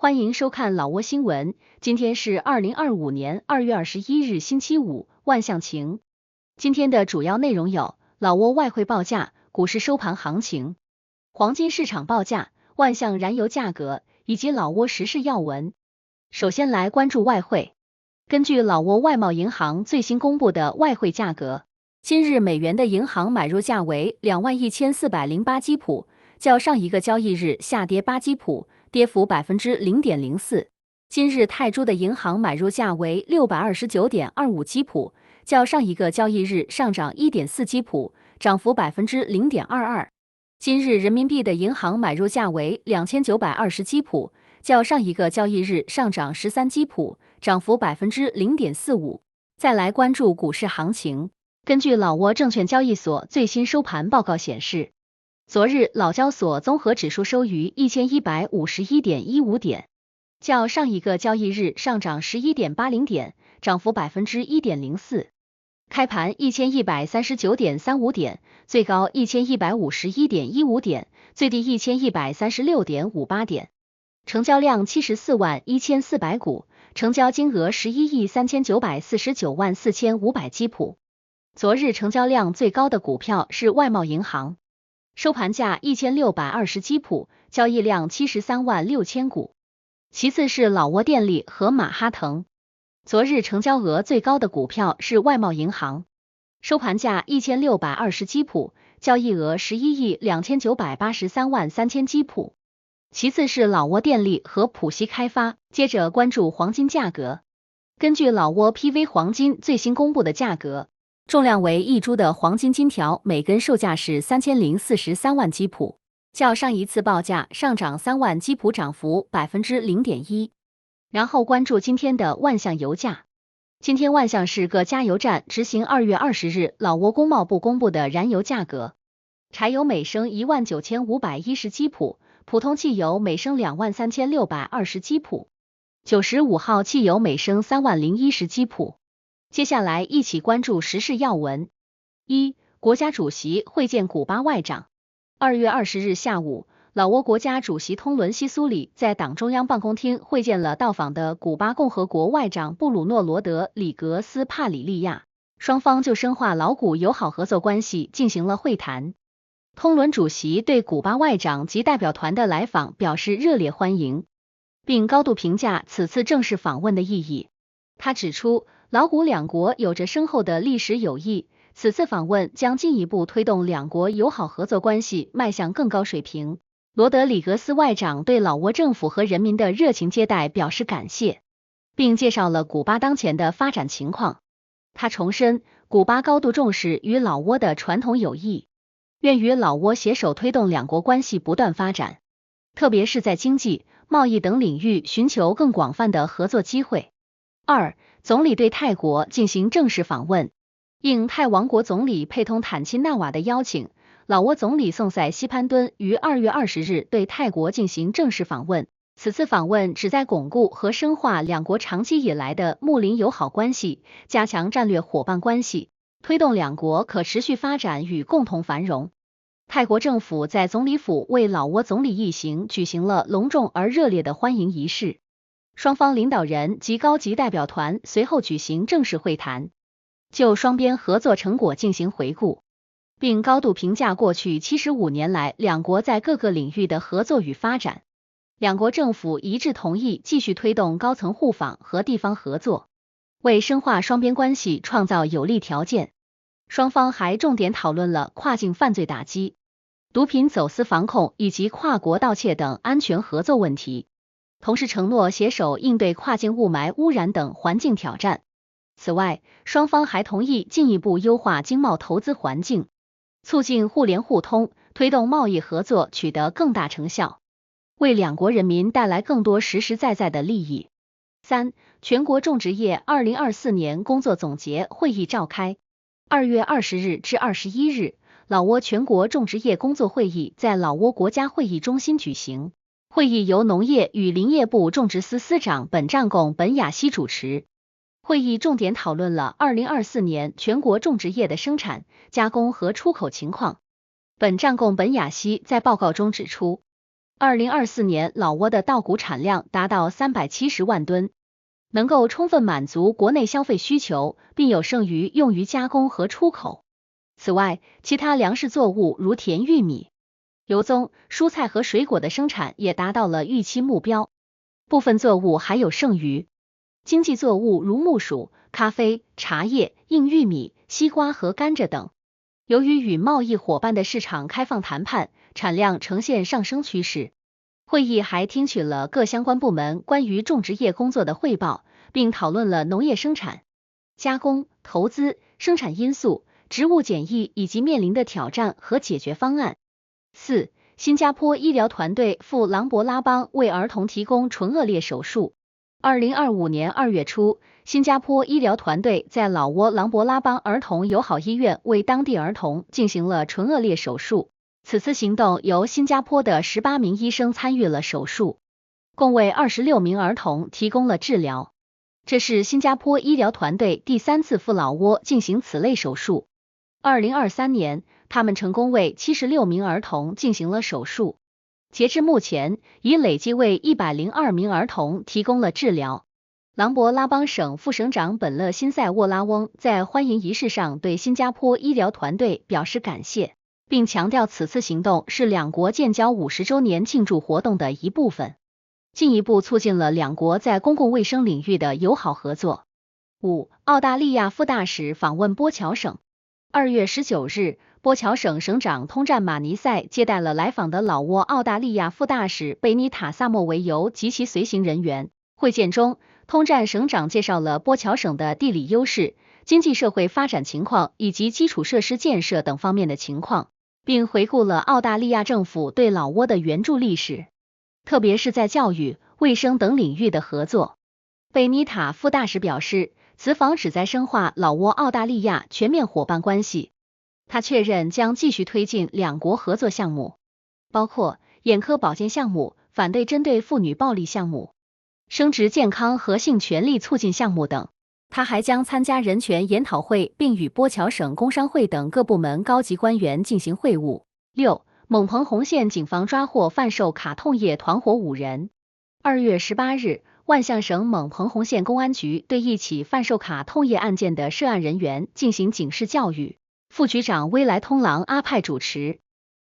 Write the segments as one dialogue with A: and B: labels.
A: 欢迎收看老挝新闻，今天是2025年2月21日星期五，万象晴。今天的主要内容有：老挝外汇报价、股市收盘行情、黄金市场报价、万象燃油价格以及老挝时事要闻。首先来关注外汇。根据老挝外贸银行最新公布的外汇价格，今日美元的银行买入价为21408基普，较上一个交易日下跌8基普，跌幅0.04%。今日泰铢的银行买入价为629.25基普，较上一个交易日上涨1.4基普，涨幅0.22%。今日人民币的银行买入价为2920基普，较上一个交易日上涨13基普，涨幅0.45%。再来关注股市行情。根据老挝证券交易所最新收盘报告显示，昨日老交所综合指数收于1151.15点，较上一个交易日上涨11.80点，涨幅1.04%。开盘1139.35点，最高1151.15点，最低1136.58点。成交量74万1400股，成交金额11.3949.45基普。昨日成交量最高的股票是外贸银行，收盘价1620基普，交易量73万6000股。其次是老挝电力和马哈腾。昨日成交额最高的股票是外贸银行，收盘价1620基普，交易额11.2983基普。其次是老挝电力和浦西开发。接着关注黄金价格。根据老挝 PV 黄金最新公布的价格，重量为1铢的黄金金条每根售价是3043万基普，较上一次报价上涨3万基普，涨幅0.1%。然后关注今天的万象油价。今天万象市各加油站执行2月20日老挝工贸部公布的燃油价格，柴油每升19510基普，普通汽油每升23620基普，95号汽油每升30010基普。接下来一起关注时事要闻。1. 国家主席会见古巴外长。2月20日下午，老挝国家主席通伦西苏里在党中央办公厅会见了到访的古巴共和国外长布鲁诺罗德里格斯帕里利亚，双方就深化老古友好合作关系进行了会谈。通伦主席对古巴外长及代表团的来访表示热烈欢迎，并高度评价此次正式访问的意义。他指出，老古两国有着深厚的历史友谊，此次访问将进一步推动两国友好合作关系迈向更高水平。罗德里格斯外长对老挝政府和人民的热情接待表示感谢，并介绍了古巴当前的发展情况。他重申，古巴高度重视与老挝的传统友谊，愿与老挝携手推动两国关系不断发展，特别是在经济、贸易等领域寻求更广泛的合作机会。2. 总理对泰国进行正式访问。应泰王国总理佩通坦钦纳瓦的邀请，老挝总理宋塞西潘敦于2月20日对泰国进行正式访问。此次访问旨在巩固和深化两国长期以来的睦邻友好关系，加强战略伙伴关系，推动两国可持续发展与共同繁荣。泰国政府在总理府为老挝总理一行举行了隆重而热烈的欢迎仪式，双方领导人及高级代表团随后举行正式会谈，就双边合作成果进行回顾，并高度评价过去75年来两国在各个领域的合作与发展。两国政府一致同意继续推动高层互访和地方合作，为深化双边关系创造有利条件。双方还重点讨论了跨境犯罪打击、毒品走私防控以及跨国盗窃等安全合作问题，同时承诺携手应对跨境雾霾污染等环境挑战。此外，双方还同意进一步优化经贸投资环境，促进互联互通，推动贸易合作取得更大成效，为两国人民带来更多实实在在的利益。3. 全国种植业2024年工作总结会议召开。2月20日至21日，老挝全国种植业工作会议在老挝国家会议中心举行。会议由农业与林业部种植司司长本占贡本雅西主持。会议重点讨论了2024年全国种植业的生产、加工和出口情况。本占贡本雅西在报告中指出2024年老挝的稻谷产量达到370万吨，能够充分满足国内消费需求，并有剩余用于加工和出口。此外，其他粮食作物如甜玉米、油棕、蔬菜和水果的生产也达到了预期目标，部分作物还有剩余。经济作物如木薯、咖啡、茶叶、硬玉米、西瓜和甘蔗等，由于与贸易伙伴的市场开放谈判，产量呈现上升趋势。会议还听取了各相关部门关于种植业工作的汇报，并讨论了农业生产、加工、投资、生产因素、植物检疫以及面临的挑战和解决方案。4. 新加坡医疗团队赴琅勃拉邦为儿童提供唇腭裂手术。2025年2月初，新加坡医疗团队在老挝琅勃拉邦儿童友好医院为当地儿童进行了唇腭裂手术。此次行动由新加坡的18名医生参与了手术，共为26名儿童提供了治疗。这是新加坡医疗团队第3次赴老挝进行此类手术。2023年，他们成功为76名儿童进行了手术。截至目前，已累计为102名儿童提供了治疗。琅勃拉邦省副省长本勒辛塞沃拉翁在欢迎仪式上对新加坡医疗团队表示感谢，并强调此次行动是两国建交50周年庆祝活动的一部分，进一步促进了两国在公共卫生领域的友好合作。5. 澳大利亚副大使访问波乔省。2月19日，波乔省省长通赞马尼塞接待了来访的老挝澳大利亚副大使贝尼塔萨莫维尤及其随行人员。会见中，通赞省长介绍了波乔省的地理优势、经济社会发展情况以及基础设施建设等方面的情况，并回顾了澳大利亚政府对老挝的援助历史，特别是在教育、卫生等领域的合作。贝尼塔副大使表示，此访旨在深化老挝澳大利亚全面伙伴关系。他确认将继续推进两国合作项目，包括眼科保健项目、反对针对妇女暴力项目、生殖健康和性权利促进项目等。他还将参加人权研讨会，并与波乔省工商会等各部门高级官员进行会晤。6. 蒙彭洪县警方抓获贩售卡痛液团伙5人。2月18日，万象省蒙彭洪县公安局对一起贩售卡痛液案件的涉案人员进行警示教育，副局长威来通郎阿派主持。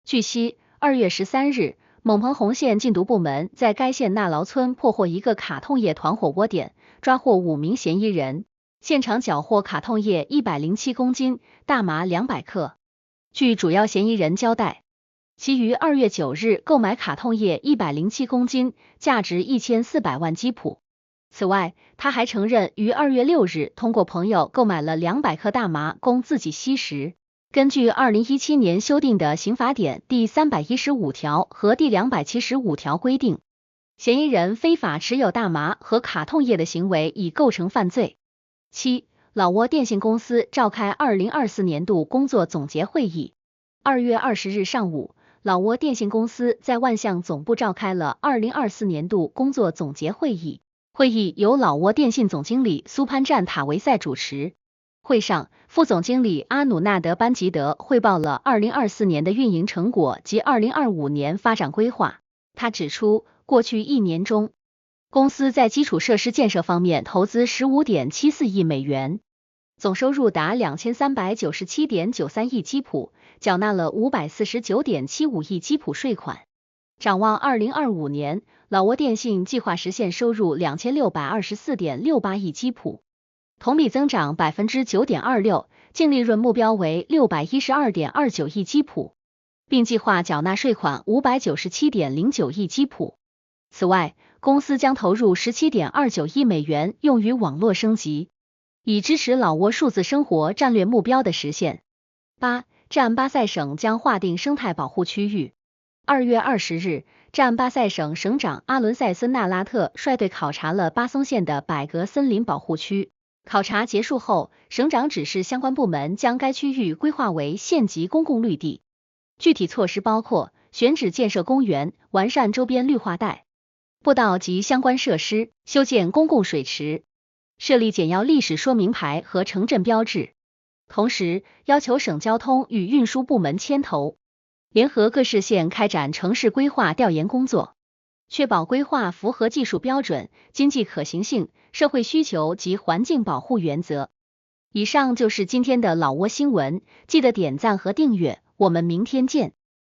A: 据悉，2月13日，蒙彭洪县禁毒部门在该县纳劳村破获一个卡痛液团伙窝点，抓获5名嫌疑人，现场缴获卡痛液107公斤，大麻200克。据主要嫌疑人交代，其于2月9日购买卡痛液107公斤，价值1400万基普。此外，他还承认于2月6日通过朋友购买了200克大麻供自己吸食。根据2017年修订的刑法典第315条和第275条规定，嫌疑人非法持有大麻和卡痛液的行为已构成犯罪。7. 老挝电信公司召开2024年度工作总结会议。2月20日上午，老挝电信公司在万象总部召开了2024年度工作总结会议。会议由老挝电信总经理苏潘占塔维塞主持。会上，副总经理阿努纳德班吉德汇报了2024年的运营成果及2025年发展规划。他指出，过去1年中，公司在基础设施建设方面投资15.74亿美元，总收入达2397.93亿基普，缴纳了549.75亿基普税款。展望2025年，老挝电信计划实现收入2624.68亿基普，同比增长 9.26%， 净利润目标为612.29亿基普，并计划缴纳税款597.09亿基普。此外，公司将投入17.29亿美元用于网络升级，以支持老挝数字生活战略目标的实现。8. 占巴塞省将划定生态保护区域。2月20日，占巴塞省省长阿伦塞森纳拉特率队考察了巴松县的百格森林保护区。考察结束后，省长指示相关部门将该区域规划为县级公共绿地。具体措施包括选址建设公园，完善周边绿化带、步道及相关设施，修建公共水池，设立简要历史说明牌和城镇标志。同时，要求省交通与运输部门牵头，联合各市县开展城市规划调研工作，确保规划符合技术标准、经济可行性、社会需求及环境保护原则。以上就是今天的老挝新闻，记得点赞和订阅，我们明天见。